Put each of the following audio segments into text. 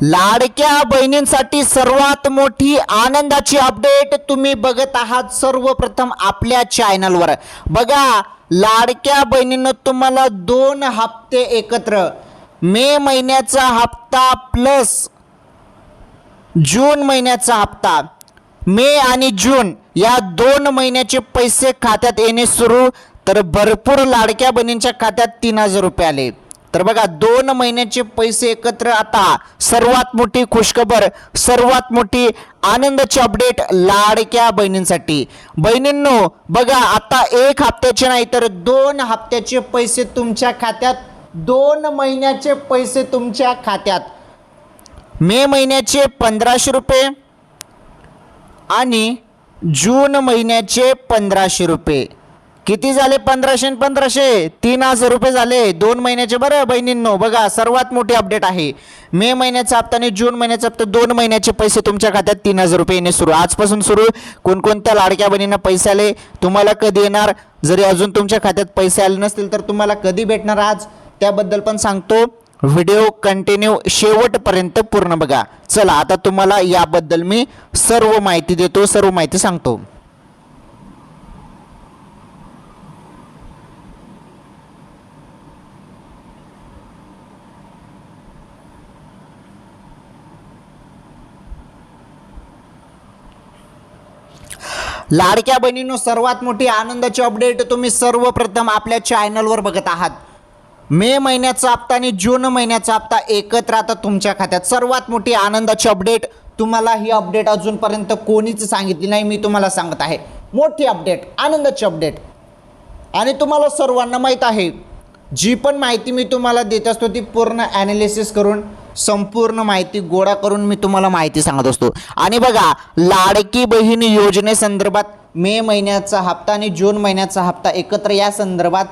लाडक्या बहिणींसाठी सर्वात मोठी आनंदाची अपडेट तुम्ही बघत आहात सर्वप्रथम आपल्या चॅनलवर। बघा, लाडक्या बहिणींनो तुम्हाला 2 हप्ते एकत्र, मे महिन्याचा हप्ता प्लस जून महिन्याचा हप्ता, मे आणि जून या 2 महिन्याचे पैसे खात्यात येणे सुरू। तर भरपूर लाडक्या बहिणींच्या खात्यात 3000 रुपये आले। तर बघा, 2 महिन्याचे पैसे एकत्र। आता सर्वात मोठी खुशखबर, सर्वात मोठी आनंदाची अपडेट लाडक्या बहिणींसाठी। बहिणींनो बघा, आता 1 हप्त्याचे नाही तर 2 हप्त्याचे पैसे तुमच्या खात्यात, 2 महिन्याचे पैसे तुमच्या खात्यात। मे महिन्याचे 1500 रुपये आणि जून महिन्याचे 1500 रुपये। किती झाले? 1500 आणि 1500 3000 रुपये झाले 2 महिन्याचे। बरं बहिणींनो, बघा सर्वात मोठी अपडेट आहे। मे महिन्याचा हप्ता आणि जून महिन्याचा हप्ता 2 महिन्याचे पैसे तुमच्या खात्यात 3000 रुपये येणे सुरू। आजपासून सुरू। कोणकोणत्या लाडक्या बहिणींना पैसे आले, तुम्हाला कधी येणार, जरी अजून तुमच्या खात्यात पैसे आले नसतील तर तुम्हाला कधी भेटणार आज, त्याबद्दल पण सांगतो। व्हिडिओ कंटिन्यू शेवटपर्यंत पूर्ण बघा। चला आता तुम्हाला याबद्दल मी सर्व माहिती देतो, सर्व माहिती सांगतो। लाडक्या बहिणींनो, सर्वात मोठी आनंदाची अपडेट तुम्ही सर्वप्रथम आपल्या चॅनलवर बघत आहात। मे महिन्याचा हप्ता आणि जून महिन्याचा हप्ता एकत्र आता तुमच्या खात्यात। सर्वात मोठी आनंदाची अपडेट। तुम्हाला ही अपडेट अजूनपर्यंत कोणीच सांगितली नाही, मी तुम्हाला सांगत आहे। मोठी अपडेट, आनंदाची अपडेट। आणि तुम्हाला सर्वांना माहीत आहे, जी पण माहिती मी तुम्हाला देत असतो ती पूर्ण ॲनालिसिस करून, संपूर्ण माहिती गोळा करून मी तुम्हाला माहिती सांगत असतो। आणि बघा, लाडकी बहीण योजनेसंदर्भात मे महिन्याचा हप्ता आणि जून महिन्याचा हप्ता एकत्र या संदर्भात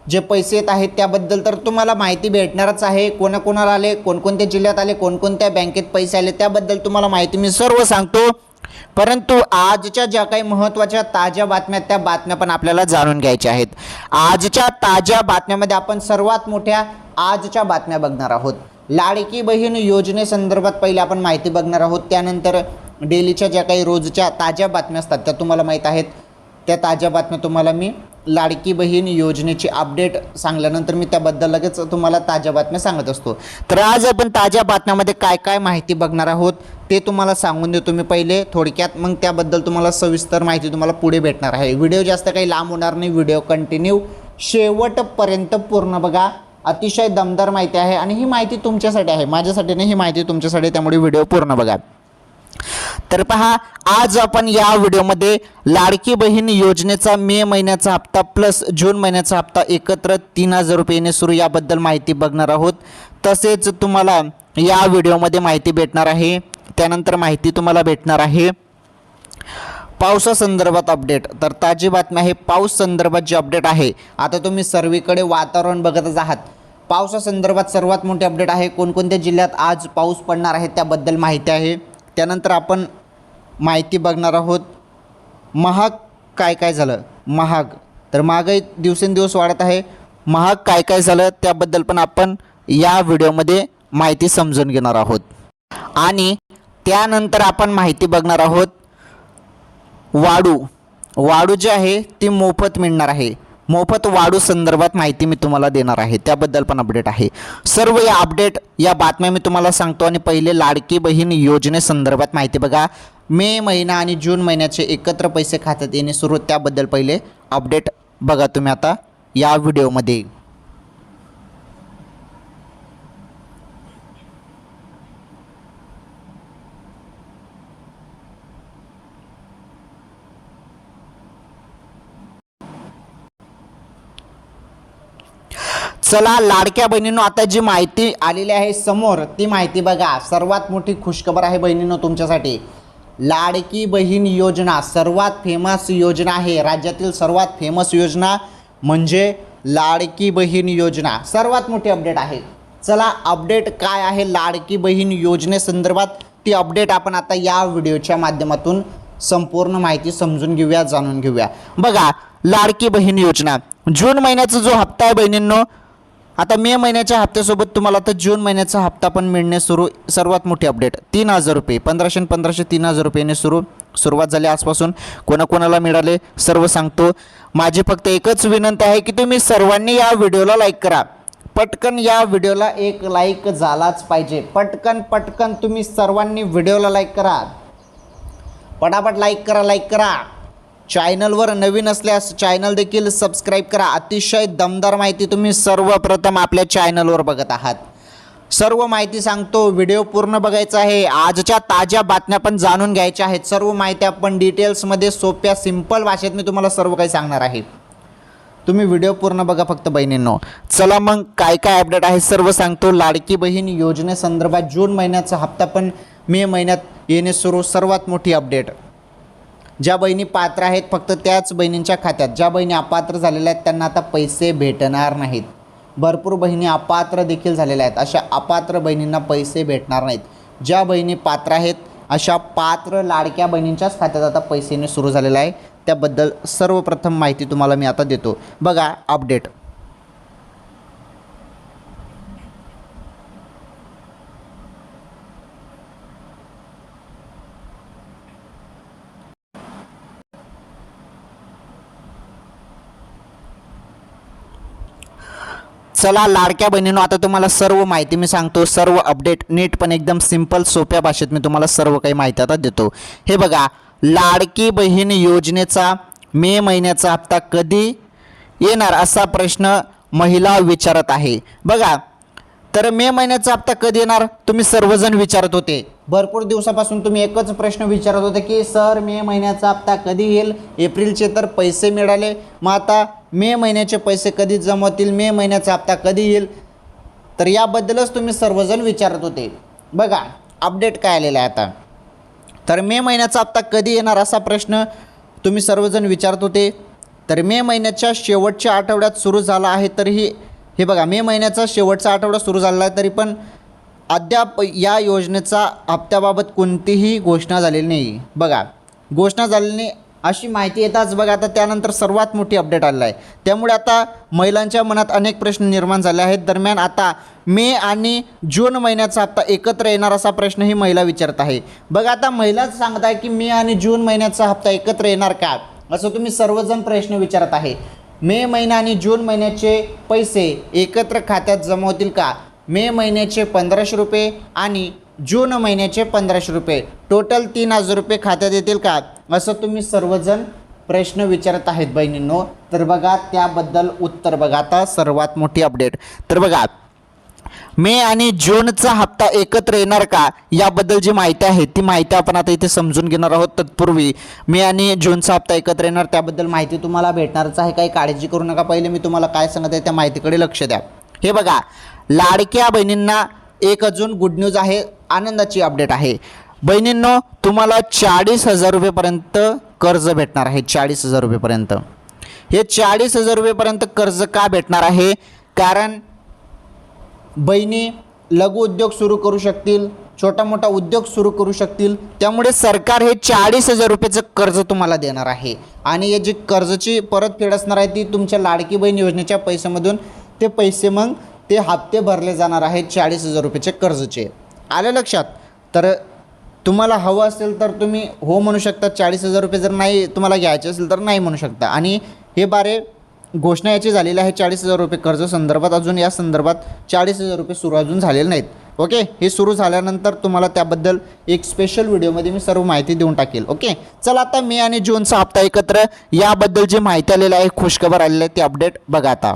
जे पैसे येत आहेत त्याबद्दल तर तुम्हाला माहिती भेटणारच आहे। कोणाकोणाला आले, कोणकोणत्या जिल्ह्यात आले, कोणकोणत्या बँकेत पैसे आले, त्याबद्दल तुम्हाला माहिती मी सर्व सांगतो। परंतु आजच्या ज्या काही महत्त्वाच्या ताज्या बातम्या, त्या बातम्या पण आपल्याला जाणून घ्यायच्या आहेत। आजच्या ताज्या बातम्यामध्ये आपण सर्वात मोठ्या आजच्या बातम्या बघणार आहोत। लाडकी बहीण योजनेसंदर्भात पहिले आपण माहिती बघणार आहोत। त्यानंतर डेलीच्या ज्या काही रोजच्या ताज्या बातम्या असतात त्या तुम्हाला माहीत आहेत, त्या ताज्या बातम्या तुम्हाला मी लाडकी बहीण योजनेची अपडेट सांगल्यानंतर मी त्याबद्दल लगेच तुम्हाला ताज्या बातम्या सांगत असतो। तर आज आपण ताज्या बातम्यामध्ये काय काय माहिती बघणार आहोत ते तुम्हाला सांगून देतो मी पहिले थोडक्यात, मग त्याबद्दल तुम्हाला सविस्तर माहिती तुम्हाला पुढे भेटणार आहे। व्हिडिओ जास्त काही लांब होणार नाही, व्हिडिओ कंटिन्यू शेवटपर्यंत पूर्ण बघा। अतिशय दमदार माहिती आहे आणि ही माहिती तुमच्यासाठी आहे, माझ्यासाठी नाही, ही माहिती तुमच्यासाठी, त्यामुळे व्हिडिओ पूर्ण बघा। तर पहा, आज आपण या व्हिडिओमध्ये लाडकी बहीण योजनेचा मे महिन्याचा हप्ता प्लस जून महिन्याचा हप्ता एकत्र 3000 रुपये येणे सुरू याबद्दल माहिती बघणार आहोत। तसेच तुम्हाला या व्हिडिओमध्ये माहिती भेटणार आहे। त्यानंतर माहिती तुम्हाला भेटणार आहे पावसासंदर्भात अपडेट। तर ताजी बातमी आहे, पाऊस संदर्भात जी अपडेट आहे। आता तुम्ही सर्वीकडे वातावरण बघतच आहात, पावसासंदर्भात सर्वात मोठी अपडेट आहे। कोणकोणत्या जिल्ह्यात आज पाऊस पडणार आहे त्याबद्दल माहिती आहे। त्यानंतर आपण माहिती बघणार आहोत महाग काय काय झालं। महाग, तर महागाई दिवसेंदिवस वाढत आहे, महाग काय काय झालं त्याबद्दल पण आपण या व्हिडिओमध्ये माहिती समजून घेणार आहोत। आणि त्यानंतर आपण माहिती बघणार आहोत वाढू जी आहे ती मोफत मिळणार आहे। मोफत वाढू संदर्भात माहिती मी तुम्हाला देणार आहे, त्याबद्दल पण अपडेट आहे। सर्व या अपडेट, या बातम्या मी तुम्हाला सांगतो। आणि पहिले लाडकी बहीण योजनेसंदर्भात माहिती बघा। मे महिना आणि जून महिन्याचे एकत्र पैसे खात्यात येणे सुरू, त्याबद्दल पहिले अपडेट बघा तुम्ही आता या व्हिडिओमध्ये। चला लाडक्या बहिणींनो, आता जी माहिती आलेली आहे समोर ती माहिती बघा। सर्वात मोठी खुशखबर आहे बहिणींनो तुमच्यासाठी। लाडकी बहीण योजना सर्वात फेमस योजना आहे, राज्यातील सर्वात फेमस योजना म्हणजे लाडकी बहीण योजना। सर्वात मोठी अपडेट आहे। चला अपडेट काय आहे लाडकी बहीण योजनेसंदर्भात, ती अपडेट आपण आता या व्हिडिओच्या माध्यमातून संपूर्ण माहिती समजून घेऊया, जाणून घेऊया। बघा, लाडकी बहीण योजना जून महिन्याचा जो हप्ता आहे बहिणींनो, आता मे महिन्याच्या हप्त्यासोबत तुम्हाला आता जून महिन्याचा हप्ता पण मिळणे सुरू. सर्वात मोठी अपडेट 3,000 रुपये 1500 1500 3,000 रुपयाने सुरुवात झाली. आजपासून कोणाकोणाला मिळाले सर्व सांगतो. माझी फक्त एकच विनंती आहे की तुम्ही सर्वांनी या व्हिडिओला लाईक करा. पटकन या व्हिडिओला एक लाईक झालाच पाहिजे. पटकन तुम्ही सर्वांनी व्हिडिओला लाईक करा. पटापट लाईक करा. चॅनलवर नवीन असल्यास चॅनल देखील सबस्क्राईब करा. अतिशय दमदार माहिती तुम्ही सर्वप्रथम आपल्या चॅनलवर बघत आहात. सर्व माहिती सांगतो. व्हिडिओ पूर्ण बघायचा आहे. आजच्या ताज्या बातम्या पण जाणून घ्यायच्या आहेत. सर्व माहिती आपण डिटेल्समध्ये सोप्या सिंपल भाषेत मी तुम्हाला सर्व काही सांगणार आहे. तुम्ही व्हिडिओ पूर्ण बघा फक्त बहिणींनो. चला मग काय अपडेट आहे सर्व सांगतो. लाडकी बहीण योजनेसंदर्भात जून महिन्याचा हप्ता पण मे महिन्यात येणे सुरू. सर्वात मोठी अपडेट. ज्या बहिणी पात्र आहेत फक्त त्याच बहिणींच्या खात्यात. ज्या बहिणी अपात्र झालेल्या आहेत त्यांना आता पैसे भेटणार नाहीत. भरपूर बहिणी अपात्र देखील झालेल्या आहेत. अशा अपात्र बहिणींना पैसे भेटणार नाहीत. ज्या बहिणी पात्र आहेत अशा पात्र लाडक्या बहिणींच्याच खात्यात आता पैसे येणे सुरू झालेलं आहे. त्याबद्दल सर्वप्रथम माहिती तुम्हाला मी आता देतो. बघा अपडेट. चला लाडक्या बहिणींनो, आता तुम्हाला सर्व माहिती मी सांगतो. सर्व अपडेट नीट पण एकदम सिंपल सोप्या भाषेत मी तुम्हाला सर्व काही माहिती आता देतो. हे बघा, लाडकी बहीण योजनेचा मे महिन्याचा हप्ता कधी येणार असा प्रश्न महिला विचारत आहे. बघा, तर मे महिन्याचा हप्ता कधी येणार तुम्ही सर्वजण विचारत होते. भरपूर दिवसापासून तुम्ही एकच प्रश्न विचारत होते की सर मे महिन्याचा हप्ता कधी येईल. एप्रिलचे तर पैसे मिळाले, मग आता मे महिन्याचे पैसे कधी जमवतील, मे महिन्याचा हप्ता कधी येईल. तर याबद्दलच तुम्ही सर्वजण विचारत होते. बघा अपडेट काय आलेला आहे आता. तर मे महिन्याचा हप्ता कधी येणार असा प्रश्न तुम्ही सर्वजण विचारत होते. तर मे महिन्याच्या शेवटच्या आठवड्यात सुरू झाला आहे. तरीही हे बघा, मे महिन्याचा शेवटचा आठवडा सुरू झाला आहे तरी पण अद्याप या योजनेचा हप्त्याबाबत कोणतीही घोषणा झालेली नाही. बघा, घोषणा झालेली नाही अशी माहिती येताच बघा आता त्यानंतर सर्वात मोठी अपडेट आलेला आहे. त्यामुळे आता महिलांच्या मनात अनेक प्रश्न निर्माण झाले आहेत. दरम्यान आता मे आणि जून महिन्याचा हप्ता एकत्र येणार असा प्रश्न ही महिला विचारत आहे. बघा, आता महिलाच सांगत आहे की मे आणि जून महिन्याचा हप्ता एकत्र येणार का असं तुम्ही सर्वजण प्रश्न विचारत आहे. मे महिना आणि जून महिन्याचे पैसे एकत्र खात्यात जमा होतील का. मे महिन्याचे 1500 रुपये आणि जून महिन्याचे 1500 रुपये टोटल 3,000 रुपये खात्यात येतील का असं तुम्ही सर्वजण प्रश्न विचारत आहेत बहिणींनो. तर बघा त्याबद्दल उत्तर बघा आता सर्वात मोठी अपडेट. तर बघा, मे आणि जूनचा हप्ता एकत्र येणार का याबद्दल जी माहिती आहे ती माहिती आपण आता इथे समजून घेणार आहोत. तत्पूर्वी मे आणि जूनचा हप्ता एकत्र येणार त्याबद्दल माहिती तुम्हाला भेटणारच आहे. काही काळजी करू नका. पहिले मी तुम्हाला काय सांगत आहे त्या माहितीकडे लक्ष द्या. हे बघा, लाडक्या बहिणींना एक अजून गुड न्यूज आहे. आनंदाची अपडेट आहे बहिणींनो. तुम्हाला 40,000 रुपयेपर्यंत कर्ज भेटणार आहे. 40,000 रुपयेपर्यंत. हे 40,000 रुपयेपर्यंत कर्ज का भेटणार आहे, कारण बहिणी लघु उद्योग सुरू करू शकतील, छोटा मोठा उद्योग सुरू करू शकतील. त्यामुळे सरकार हे 40,000 रुपयाचं कर्ज तुम्हाला देणार आहे. आणि हे जी कर्जाची परतफेड असणार आहे ती तुमच्या लाडकी बहीण योजनेच्या पैशामधून ते पैसे मग ते हप्ते भरले जाणार आहेत 40,000 रुपयाचे कर्जचे. आलं लक्षात. तर तुम्हाला हवं असेल तर तुम्ही हो म्हणू शकता. 40,000 रुपये जर नाही तुम्हाला घ्यायचे असेल तर नाही म्हणू शकता. आणि हे बारे घोषणा याची झालेली आहे 40,000 रुपये कर्ज संदर्भात. अजून या संदर्भात 40,000 रुपये सुरू अजून झालेले नाहीत. ओके, हे सुरू झाल्यानंतर तुम्हाला त्याबद्दल एक स्पेशल व्हिडिओमध्ये मी सर्व माहिती देऊन टाकेल. ओके, चला आता मे आणि जूनचा हप्ता एकत्र याबद्दल जी माहिती आलेली आहे, खुशखबर आलेली आहे, ती अपडेट बघा आता.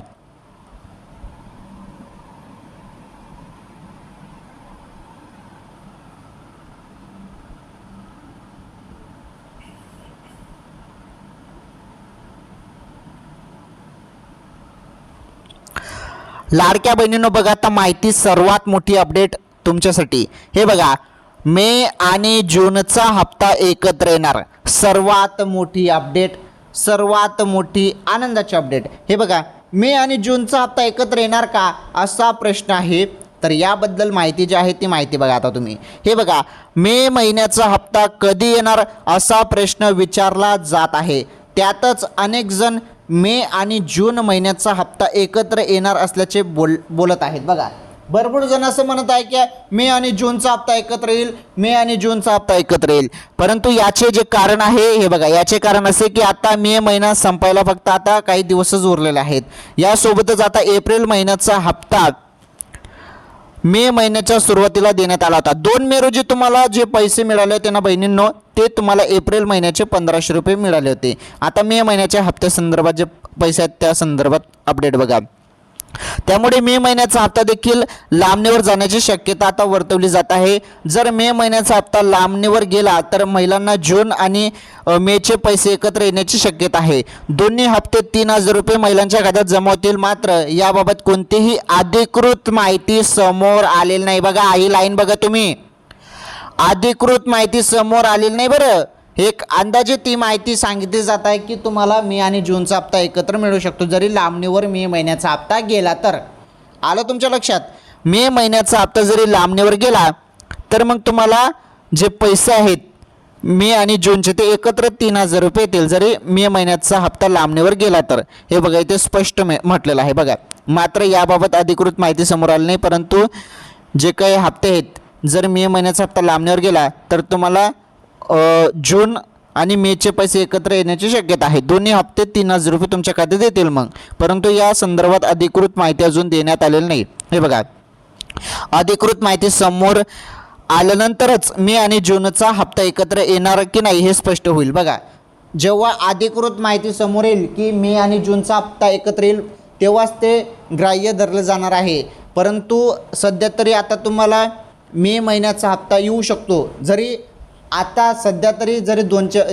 लाडक्या बहिणींनो बघा आता माहिती सर्वात मोठी अपडेट तुमच्यासाठी. हे बघा, मे आणि जूनचा हप्ता एकत्र येणार. सर्वात मोठी अपडेट, सर्वात मोठी आनंदाची अपडेट. हे बघा, मे आणि जूनचा हप्ता एकत्र येणार का असा प्रश्न आहे. तर याबद्दल माहिती जी आहे ती माहिती बघा आता तुम्ही. हे बघा, मे महिन्याचा हप्ता कधी येणार असा प्रश्न विचारला जात आहे. त्यातच अनेक जण मे आणि जून महिन्याचा हप्ता एकत्र येणार असल्याचे बोलत आहेत. बघा, भरपूर जण असं म्हणत आहे की मे आणि जूनचा हप्ता एकत्र येईल, मे आणि जूनचा हप्ता एकत्र येईल. परंतु याचे जे कारण आहे हे बघा, याचे कारण असे की आता मे महिना संपायला फक्त आता काही दिवसच उरलेले आहेत. यासोबतच आता एप्रिल महिन्याचा हप्ता मे महिन्याच्या सुरुवातीला देण्यात आला होता. 2 मे रोजी तुम्हाला जे पैसे मिळाले होते ना बहिणींनो, ते तुम्हाला एप्रिल महिन्याचे 1500 रुपये मिळाले होते. आता मे महिन्याच्या हप्त्यासंदर्भात जे पैसे आहेत त्या संदर्भात अपडेट बघा. त्यामुळे मे महिन्याचा हप्ता देखील लांबणीवर जाण्याची शक्यता आता वर्तवली जात आहे. जर मे महिन्याचा हप्ता लांबणीवर गेला तर महिलांना जून आणि मेचे पैसे एकत्र येण्याची शक्यता आहे. दोन्ही हप्ते 3000 रुपये महिलांच्या खात्यात जमा होतील. मात्र याबाबत कोणतीही अधिकृत माहिती समोर आलेली नाही. बघा, ही लाईन बघा तुम्ही, अधिकृत माहिती समोर आलेली नाही. बरं, एक अंदाजे ती माहिती सांगितली जात आहे की तुम्हाला मे आणि जूनचा हप्ता एकत्र मिळू शकतो जरी लांबणीवर मे महिन्याचा हप्ता गेला तर. आलं तुमच्या लक्षात? मे महिन्याचा हप्ता जरी लांबणीवर गेला तर मग तुम्हाला जे पैसे आहेत मे आणि जूनचे ते एकत्र 3000 रुपये येतील जरी मे महिन्याचा हप्ता लांबणीवर गेला तर. हे बघा, इथे स्पष्ट म्हटलेलं आहे बघा. मात्र याबाबत अधिकृत माहिती समोर आली नाही. परंतु जे काही हप्ते आहेत जर मे महिन्याचा हप्ता लांबणीवर गेला तर तुम्हाला जून आणि मेचे पैसे एकत्र येण्याची शक्यता आहे. दोन्ही हप्ते 3000 रुपये तुमच्या खात्यात येतील मग. परंतु या संदर्भात अधिकृत माहिती अजून देण्यात आलेली नाही. हे बघा, अधिकृत माहिती समोर आल्यानंतरच मे आणि जूनचा हप्ता एकत्र येणार की नाही हे स्पष्ट होईल. बघा, जेव्हा अधिकृत माहिती समोर येईल की मे आणि जूनचा हप्ता एकत्र येईल तेव्हाच ते ग्राह्य धरलं जाणार आहे. परंतु सध्या तरी आता तुम्हाला मे महिन्याचा हप्ता येऊ शकतो. जरी आता सध्या तरी जरी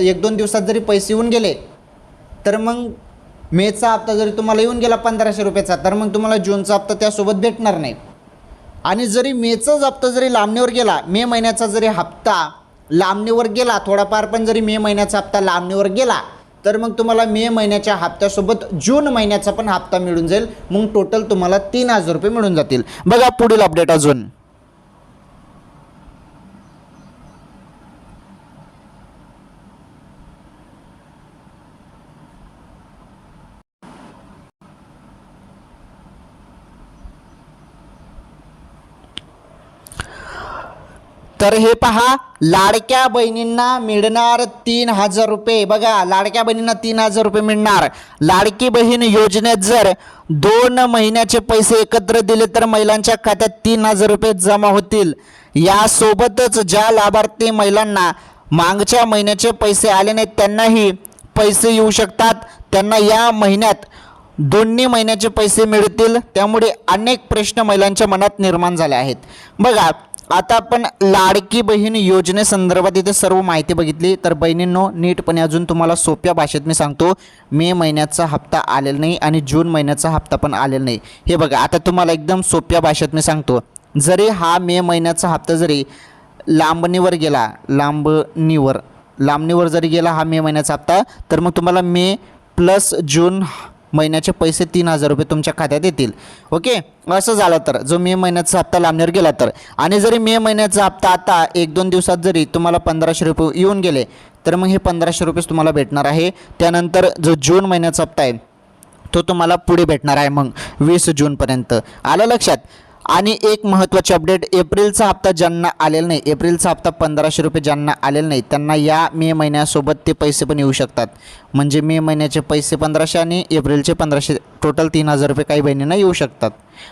1-2 दिवसात जरी पैसे येऊन गेले तर मग मेचा हप्ता जरी तुम्हाला येऊन गेला 1500 रुपयाचा तर मग तुम्हाला जूनचा हप्ता त्यासोबत भेटणार नाही. आणि जरी मेचाच हप्ता जरी लांबणीवर गेला, मे महिन्याचा जरी हप्ता लांबणीवर गेला थोडाफार, पण जरी मे महिन्याचा हप्ता लांबणीवर गेला तर मग तुम्हाला मे महिन्याच्या हप्त्यासोबत जून महिन्याचा पण हप्ता मिळून जाईल. मग टोटल तुम्हाला 3000 रुपये मिळून जातील. बघा पुढील अपडेट अजून. तर हे पहा, लाडक्या बहिणींना मिळणार 3000 रुपये. बघा, लाडक्या बहिणींना 3000 रुपये मिळणार. लाडकी बहीण योजनेत जर 2 महिन्याचे पैसे एकत्र दिले तर महिलांच्या खात्यात 3000 रुपये जमा होतील. यासोबतच ज्या लाभार्थी महिलांना मागच्या महिन्याचे पैसे आले नाहीत त्यांनाही पैसे येऊ शकतात. त्यांना या महिन्यात दोन्ही महिन्याचे पैसे मिळतील. त्यामुळे अनेक प्रश्न महिलांच्या मनात निर्माण झाले आहेत. बघा, आता आपण लाडकी बहीण योजनेसंदर्भात इथे सर्व माहिती बघितली. तर बहिणींनो, नीटपणे अजून तुम्हाला सोप्या भाषेत मी सांगतो. मे महिन्याचा हप्ता आलेला नाही आणि जून महिन्याचा हप्ता पण आलेला नाही. हे बघा, आता तुम्हाला एकदम सोप्या भाषेत मी सांगतो. जरी हा मे महिन्याचा हप्ता जरी लांबणीवर गेला, लांबणीवर जरी गेला हा मे महिन्याचा हप्ता, तर मग तुम्हाला मे प्लस जून महिन्याचे पैसे 3000 रुपये तुमच्या खात्यात येतील. ओके, असं झालं तर जो मे महिन्याचा हप्ता लांबणीवर गेला तर. आणि जरी मे महिन्याचा हप्ता आता 1-2 दिवसात जरी तुम्हाला 1500 रुपये येऊन गेले तर मग हे 1500 रुपयेच तुम्हाला भेटणार आहे. त्यानंतर जो जून महिन्याचा हप्ता आहे तो तुम्हाला पुढे भेटणार आहे मग 20 जूनपर्यंत. आलं लक्षात? आणि एक महत्त्वाची अपडेट, एप्रिलचा हप्ता ज्यांना आलेला नाही, एप्रिलचा हप्ता 1500 रुपये ज्यांना आलेला नाही त्यांना या मे महिन्यासोबत ते पैसे पण येऊ शकतात. म्हणजे मे महिन्याचे पैसे 1500 आणि एप्रिलचे 1500, टोटल 3000 रुपये काही बहिणींना येऊ शकतात.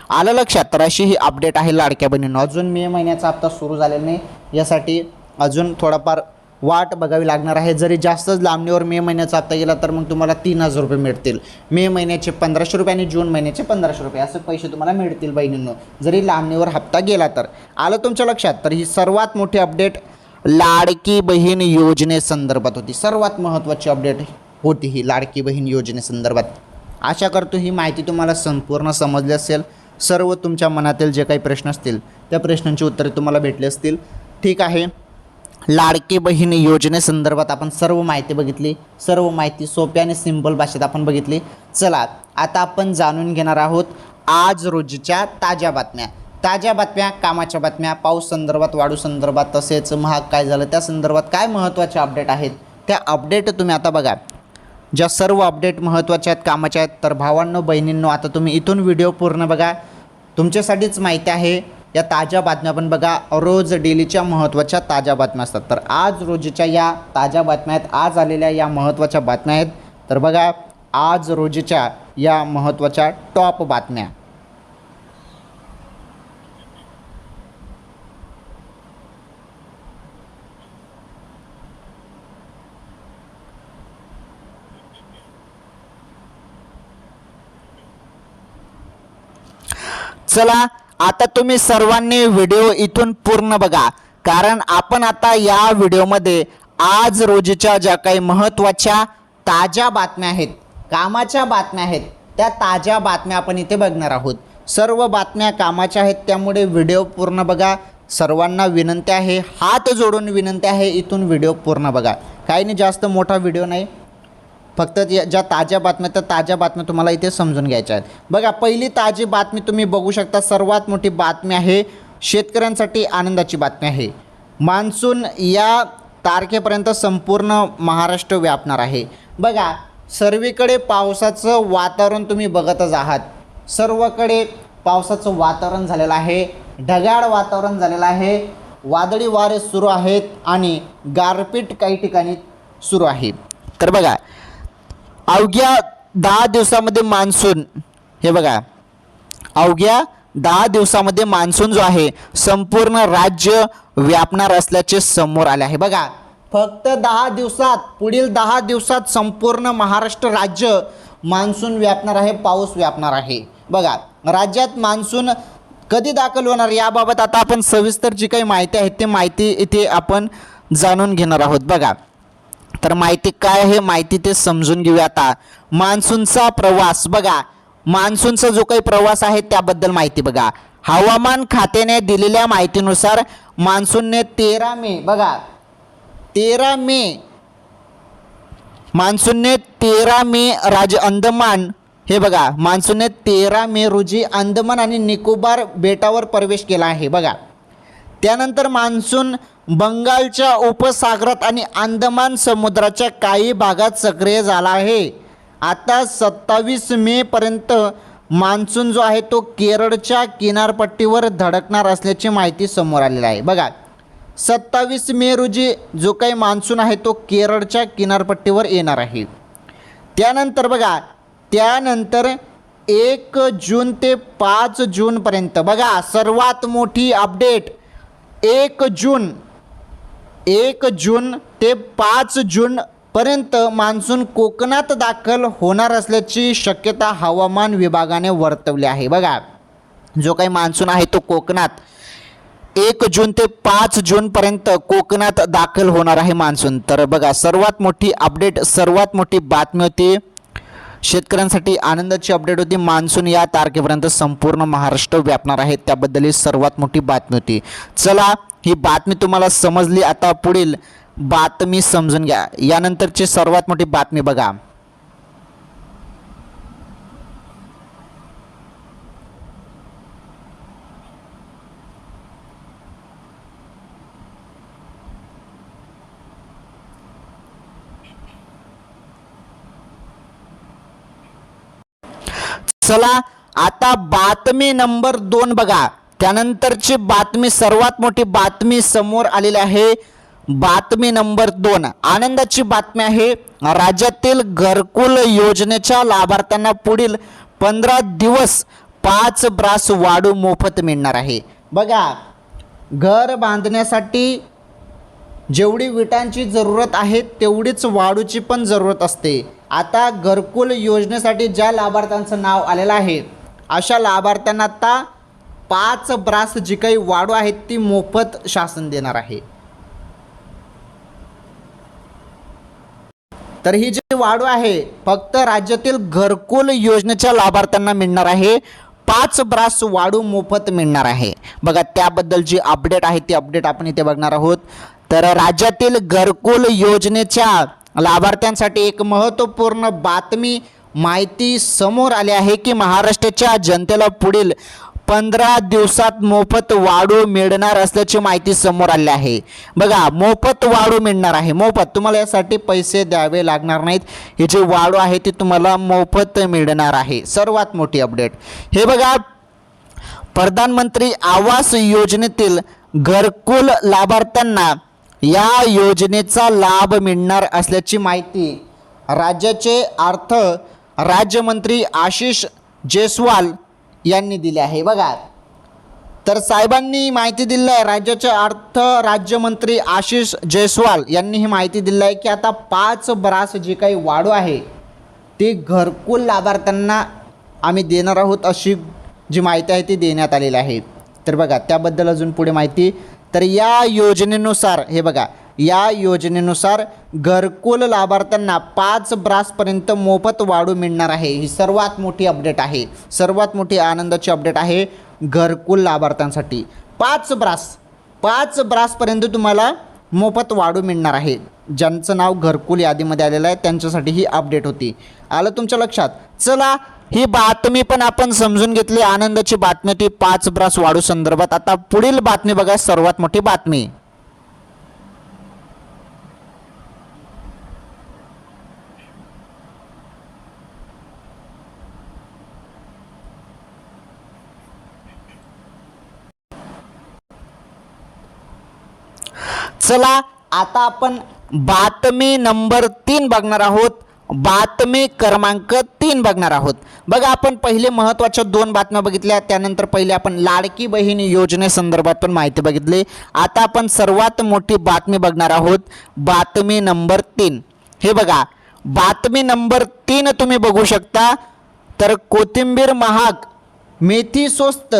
आलं लक्षात? तर अशी ही अपडेट आहे लाडक्या बहिणींना. अजून मे महिन्याचा हप्ता सुरू झालेला नाही, यासाठी अजून थोडाफार वाट बघावी लागणार आहे. जरी जास्तच लांबणीवर मे महिन्याचा हप्ता गेला तर मग तुम्हाला 3000 रुपये मिळतील. मे महिन्याचे 1500 रुपये आणि जून महिन्याचे 1500 रुपये असे पैसे तुम्हाला मिळतील बहिणींनो, जरी लांबणीवर हप्ता गेला तर. आलं तुमच्या लक्षात? तर ही सर्वात मोठी अपडेट लाडकी बहीण योजनेसंदर्भात होती. सर्वात महत्त्वाची अपडेट होती ही लाडकी बहीण योजनेसंदर्भात. आशा करतो ही माहिती तुम्हाला संपूर्ण समजली असेल. सर्व तुमच्या मनातील जे काही प्रश्न असतील त्या प्रश्नांची उत्तरे तुम्हाला भेटली असतील. ठीक आहे, लाडकी बहीण योजनेसंदर्भात आपण सर्व माहिती बघितली. सर्व माहिती सोप्या आणि सिंपल भाषेत आपण बघितली. चला आता आपण जाणून घेणार आहोत आज रोजीच्या ताज्या बातम्या, कामाच्या बातम्या, पाऊस संदर्भात, वाढू संदर्भात, तसेच महाग काय झालं त्या संदर्भात काय महत्त्वाचे अपडेट आहेत त्या अपडेट तुम्ही आता बघा. ज्या सर्व अपडेट महत्त्वाच्या आहेत, कामाच्या आहेत. तर भावांनो बहिणींनो, आता तुम्ही इथून व्हिडिओ पूर्ण बघा. तुमच्यासाठीच माहिती आहे. या ताज्या बातम्या पण बघा. रोज डेलीच्या महत्त्वाच्या ताज्या बातम्या असतात. तर आज रोजीच्या या ताज्या बातम्या आहेत, आज आलेल्या या महत्त्वाच्या बातम्या आहेत. तर बघा आज रोजीच्या या महत्त्वाच्या टॉप बातम्या. चला आता तुम्ही सर्वांनी व्हिडिओ इथून पूर्ण बघा, कारण आपण आता या व्हिडिओमध्ये आज रोजीच्या ज्या काही महत्त्वाच्या ताज्या बातम्या आहेत, कामाच्या बातम्या आहेत, त्या ताज्या बातम्या आपण इथे बघणार आहोत. सर्व बातम्या कामाच्या आहेत, त्यामुळे व्हिडिओ पूर्ण बघा. सर्वांना विनंती आहे, हात जोडून विनंती आहे, इथून व्हिडिओ पूर्ण बघा. काही नाही, जास्त मोठा व्हिडिओ नाही, फक्त ज्या ताज्या बातम्या त्या ताज्या बातम्या तुम्हाला इथे समजून घ्यायच्या आहेत. बघा पहिली ताजी बातमी तुम्ही बघू शकता. सर्वात मोठी बातमी आहे, शेतकऱ्यांसाठी आनंदाची बातमी आहे. मान्सून या तारखेपर्यंत संपूर्ण महाराष्ट्र व्यापणार आहे. बघा सर्वीकडे पावसाचं वातावरण तुम्ही बघतच आहात. सर्वकडे पावसाचं वातावरण झालेलं आहे, ढगाळ वातावरण झालेलं आहे, वादळी वारे सुरू आहेत आणि गारपीट काही ठिकाणी सुरू आहे. तर बघा अवघ्या 10 दिवसामध्ये मान्सून, हे बघा अवघ्या 10 दिवसामध्ये मान्सून जो आहे संपूर्ण राज्य व्यापणार असल्याचे समोर आले आहे. बघा फक्त 10 दिवसात, पुढील 10 दिवसात संपूर्ण महाराष्ट्र राज्य मान्सून व्यापणार आहे, पाऊस व्यापणार आहे. बघा राज्यात मान्सून कधी दाखल होणार याबाबत आता आपण सविस्तर जी काही माहिती आहे ते माहिती इथे आपण जाणून घेणार आहोत. बघा तर माहिती काय आहे, माहिती ते समजून घेऊया. आता मान्सूनचा प्रवास, बघा मान्सूनचा जो काही प्रवास आहे त्याबद्दल माहिती बघा. हवामान खात्याने दिलेल्या माहितीनुसार मान्सूनने 13 मे, बघा 13 मे, मान्सूनने 13 मे अंदमान, हे बघा मान्सूनने 13 मे रोजी अंदमान आणि निकोबार बेटावर प्रवेश केला आहे. बघा त्यानंतर मान्सून बंगालच्या उपसागरात आणि अंदमान समुद्राच्या काही भागात सक्रिय झाला आहे. आता 27 मे पर्यंत मान्सून जो आहे तो केरळच्या किनारपट्टीवर धडकणार असल्याची माहिती समोर आलेली आहे. बघा 27 मे रोजी जो काही मान्सून आहे तो केरळच्या किनारपट्टीवर येणार आहे. त्यानंतर बघा त्यानंतर 1 जून ते 5 जूनपर्यंत, बघा सर्वात मोठी अपडेट, 1 जून ते 5 जूनपर्यंत मान्सून कोकणात दाखल होणार असल्याची शक्यता हवामान विभागाने वर्तवली आहे. बघा जो काही मान्सून आहे तो कोकणात 1 जून ते 5 जूनपर्यंत कोकणात दाखल होणार आहे मान्सून. तर बघा सर्वात मोठी अपडेट, सर्वात मोठी बातमी होती, शेतकऱ्यांसाठी आनंदाची अपडेट होती. मान्सून या तारखेपर्यंत संपूर्ण महाराष्ट्र व्यापणार आहे, त्याबद्दल ही सर्वात मोठी बातमी होती. चला ही बातमी तुम्हाला समजली, आता पुढील बातमी समजून घ्या. यानंतरची सर्वात मोठी बातमी बघा. चला आता बातमी नंबर 2 बघा. त्यानंतरची बातमी, सर्वात मोठी बातमी समोर आलेली आहे. बातमी नंबर 2 आनंदाची बातमी आहे. राज्यातील घरकुल योजनेच्या लाभार्थ्यांना पुढील 15 दिवस 5 ब्रास वाढू मोफत मिळणार आहे. बघा घर बांधण्यासाठी जेवढी विटांची जरूरत आहे तेवढीच वाळूची पण जरूरत असते. आता घरकुल योजनेसाठी ज्या लाभार्थ्यांचं नाव आलेलं आहे अशा लाभार्थ्यांना आता 5 ब्रास जी काही वाळू आहेत ती मोफत शासन देणार आहे. तर ही जी वाढू आहे फक्त राज्यातील घरकुल योजनेच्या लाभार्थ्यांना मिळणार आहे. 5 ब्रास वाढू मोफत मिळणार आहे. बघा त्याबद्दल जी अपडेट आहे ती अपडेट आपण इथे बघणार आहोत. तर राज्यातील घरकुल योजनेच्या लाभार्थ्यांसाठी एक महत्त्वपूर्ण बातमी, माहिती समोर आली आहे की महाराष्ट्राच्या जनतेला पुढील 15 दिवसात मोफत वाढू मिळणार असल्याची माहिती समोर आली आहे। बघा, मोफत वाढू मिळणार आहे, मोफत, तुम्हाला यासाठी पैसे द्यावे लागणार नाहीत। ही जी वाढू आहे ती तुम्हाला मोफत मिळणार आहे, सर्वात मोठी अपडेट। हे बघा, प्रधानमंत्री आवास योजनेतील घरकुल लाभार्थ्यांना या योजनेचा लाभ मिळणार असल्याची माहिती राज्याचे अर्थ राज्यमंत्री आशिष जयस्वाल यांनी दिली आहे। बघा, तर साहेबांनी माहिती दिली आहे, राज्याचे अर्थ राज्यमंत्री आशिष जयस्वाल यांनी ही माहिती दिली आहे की आता 5 ब्रास जी काही वाढू आहे ती घरकुल लाभार्थ्यांना आम्ही देणार आहोत, अशी जी माहिती आहे ती देण्यात आलेली आहे। तर बघा, त्याबद्दल अजून पुढे माहिती, तर या योजनेनुसार, हे बघा, या योजनेनुसार घरकुल लाभार्थ्यांना 5 ब्रासपर्यंत मोफत वाढू मिळणार आहे। ही सर्वात मोठी अपडेट आहे, सर्वात मोठी आनंदाची अपडेट आहे घरकुल लाभार्थ्यांसाठी। 5 ब्रासपर्यंत तुम्हाला मोफत वाढू मिळणार आहे। ज्यांचं नाव घरकुल यादीमध्ये आलेलं आहे त्यांच्यासाठी ही अपडेट होती। आलं तुमच्या लक्षात? चला, ही बातमी पण आपण समजून घेतली, आनंदाची बातमी ती 5 ब्रास वाढू संदर्भात। आता पुढील बातमी बघा, सर्वात मोठी बातमी। चला, आता आपण बातमी नंबर 3 बघणार आहोत, बातमी क्रमांक 3 बघणार आहोत। बघा, आपण पहिले महत्त्वाच्या 2 बातम्या बघितल्या, त्यानंतर पहिले आपण लाडकी बहीण योजनेसंदर्भात पण माहिती बघितली। आता आपण सर्वात मोठी बातमी बघणार आहोत, बातमी नंबर 3। हे बघा, बातमी नंबर 3 तुम्ही बघू शकता, तर कोथिंबीर महाग, मेथी स्वस्त,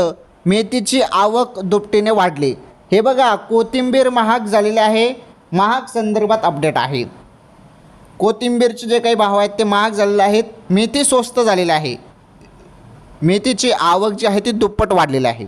मेथीची आवक दुपटीने वाढली। हे बघा, कोथिंबीर महाग झालेले आहे, महाग संदर्भात अपडेट आहे। कोथिंबीरचे जे काही भाव आहेत ते महाग झालेले आहेत, मेथी स्वस्त झालेली आहे, मेथीची आवक जी आहे ती दुप्पट वाढलेली आहे।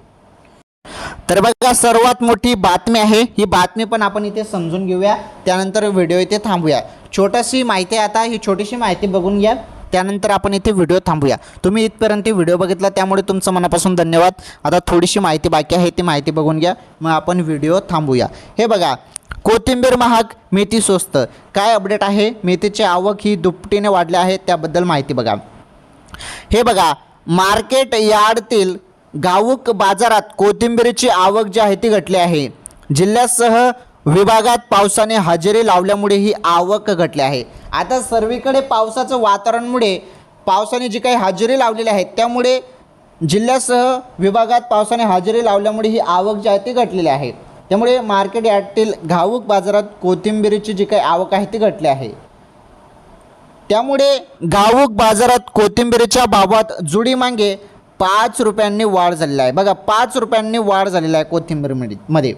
तर बघा, सर्वात मोठी बातमी आहे, ही बातमी पण आपण इथे समजून घेऊया, त्यानंतर व्हिडिओ इथे थांबूया। छोटीशी माहिती आहे, आता ही छोटीशी माहिती बघून घ्या, त्यानंतर आपण इथे व्हिडिओ थांबूया। तुम्ही इथपर्यंत व्हिडिओ बघितला त्यामुळे तुमचं मनापासून धन्यवाद। आता थोडीशी माहिती बाकी आहे, ती माहिती बघून घ्या, मग आपण व्हिडिओ थांबूया। हे बघा, कोथिंबीर महाग, मेथी स्वस्त, काय अपडेट आहे? मेथीची आवक ही दुपटीने वाढली आहे, त्याबद्दल माहिती बघा। हे बघा, मार्केट यार्डतील घाऊक बाजारात कोथिंबीरीची आवक जी आहे ती घटली आहे। जिल्ह्यासह विभागात पावसाने हजेरी लावल्यामुळे ही आवक घटली आहे। आता सर्वीकडे पावसाचं वातावरणामुळे पावसाने जी काही हजेरी लावलेली आहे त्यामुळे जिल्ह्यासह विभागात पावसाने हजेरी लावल्यामुळे ही आवक जी आहे ती घटलेली आहे। त्यामुळे मार्केट यार्डतील घाऊक बाजारात कोथिंबीरीची जी काही आवक आहे ती घटली आहे। त्यामुळे घाऊक बाजारात कोथिंबीरीच्या भावात जुडी मागे 5 रुपयांनी वाढ झालेली आहे। बघा, 5 रुपयांनी वाढ झालेली आहे कोथिंबीरमध्ये।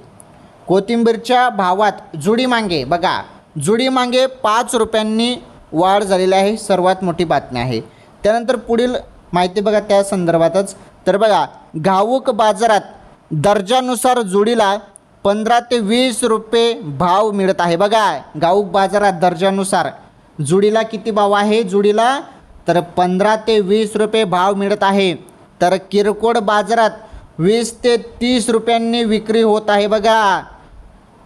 कोथिंबीरच्या भावात जुडी मागे, बघा, जुडी मागे 5 रुपयांनी वाढ झालेली आहे, सर्वात मोठी बातमी आहे। त्यानंतर पुढील माहिती बघा त्या संदर्भातच, तर बघा, घाऊक बाजारात दर्जानुसार जुडीला 15 ते 20 रुपये भाव मिळत आहे। बघा, घाऊक बाजारात दर्जानुसार जुडीला किती भाव आहे? जुडीला तर 15 ते 20 रुपये भाव मिळत आहे। तर किरकोळ बाजारात 20 ते 30 रुपयांनी विक्री होत आहे। बघा,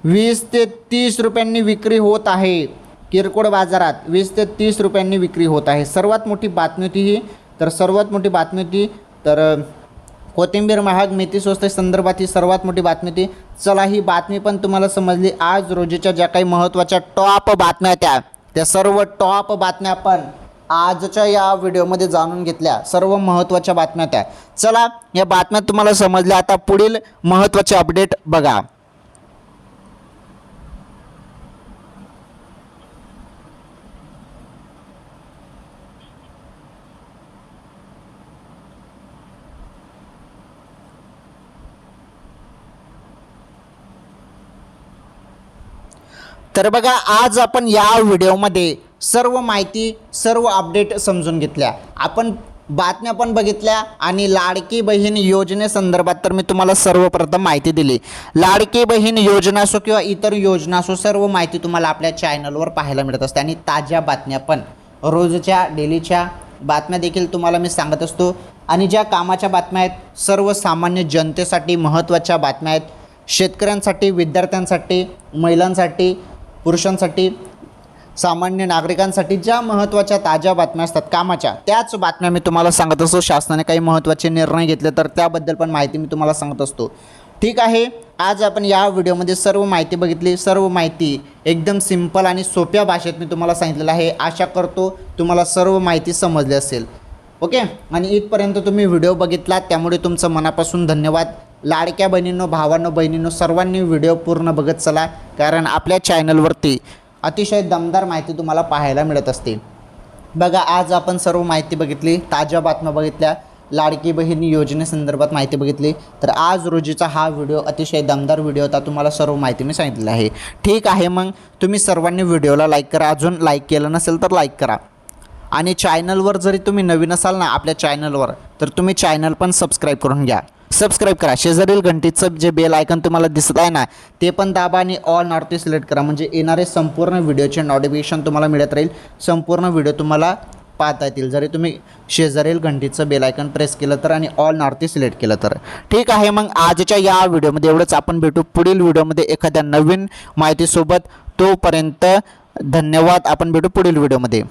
20 ते 30 रुपयांनी विक्री होत आहे, किरकोळ बाजारात 20 ते 30 रुपयांनी विक्री होत आहे। सर्वात मोठी बातमी होती ही, तर सर्वात मोठी बातमी होती, तर कोथिंबीर महाग, मेथी स्वस्त संदर्भात ही सर्वात मोठी बातमी होती। चला, ही बातमी पण तुम्हाला समजली। आज रोजीच्या ज्या काही महत्त्वाच्या टॉप बातम्या त्या सर्व टॉप बातम्या आपण आजच्या या व्हिडिओमध्ये जाणून घेतल्या, सर्व महत्त्वाच्या बातम्या त्या। चला, या बातम्या तुम्हाला समजल्या, आता पुढील महत्त्वाचे अपडेट बघा। तर बघा, आज आपण या व्हिडिओमध्ये सर्व माहिती, सर्व अपडेट समजून घेतल्या, आपण बातम्या पण बघितल्या आणि लाडकी बहीण योजनेसंदर्भात तर मी तुम्हाला सर्वप्रथम माहिती दिली। लाडकी बहीण योजना असो किंवा इतर योजना असो, सर्व माहिती तुम्हाला आपल्या चॅनलवर पाहायला मिळत असते आणि ताज्या बातम्या पण, रोजच्या डेलीच्या बातम्या देखील तुम्हाला मी सांगत असतो। आणि ज्या कामाच्या बातम्या आहेत सर्वसामान्य जनतेसाठी महत्त्वाच्या बातम्या आहेत. शेतकऱ्यांसाठी, विद्यार्थ्यांसाठी, महिलांसाठी, पुरुषांसाठी, सामान्य नागरिकांसाठी ज्या महत्त्वाच्या ताज्या बातम्या असतात कामाच्या, त्याच बातम्या मी तुम्हाला सांगत असतो. शासनाने काही महत्त्वाचे निर्णय घेतले तर त्याबद्दल पण माहिती मी तुम्हाला सांगत असतो. ठीक आहे, आज आपण या व्हिडिओमध्ये सर्व माहिती बघितली. सर्व माहिती एकदम सिंपल आणि सोप्या भाषेत मी तुम्हाला सांगितलेलं आहे. आशा करतो तुम्हाला सर्व माहिती समजली असेल. ओके, आणि इथपर्यंत तुम्ही व्हिडिओ बघितला त्यामुळे तुमचं मनापासून धन्यवाद. लाडक्या बहिणींनो, भावांनो, बहिणींनो, सर्वांनी व्हिडिओ पूर्ण बघत चला, कारण आपल्या चॅनलवरती अतिशय दमदार माहिती तुम्हाला पाहायला मिळत असते. बघा, आज आपण सर्व माहिती बघितली, ताज्या बातम्या बघितल्या, लाडकी बहीण योजनेसंदर्भात माहिती बघितली. तर आज रोजीचा हा व्हिडिओ अतिशय दमदार व्हिडिओ होता. तुम्हाला सर्व माहिती मी सांगितलेली आहे. ठीक आहे, मग तुम्ही सर्वांनी व्हिडिओला लाईक करा. अजून लाईक केलं नसेल तर लाईक करा. आणि चॅनलवर जरी तुम्ही नवीन असाल ना आपल्या चॅनलवर, तर तुम्ही चॅनल पण सबस्क्राईब करून घ्या. सबस्क्राईब करा. शेजारील घंटीचं जे बेल आयकन तुम्हाला दिसत आहे ना, ते पण दाबा आणि ऑल नॉर्थ सिलेक्ट करा. म्हणजे येणारे संपूर्ण व्हिडिओचे नोटिफिकेशन तुम्हाला मिळत राहील. संपूर्ण व्हिडिओ तुम्हाला पाहता येतील जरी तुम्ही शेजारील घंटीचं बेल आयकन प्रेस केलं तर आणि ऑल नॉर्थ सिलेक्ट केलं तर. ठीक आहे, मग आजच्या या व्हिडिओमध्ये एवढंच. आपण भेटू पुढील व्हिडिओमध्ये एखाद्या नवीन माहितीसोबत. तोपर्यंत धन्यवाद. आपण भेटू पुढील व्हिडिओमध्ये.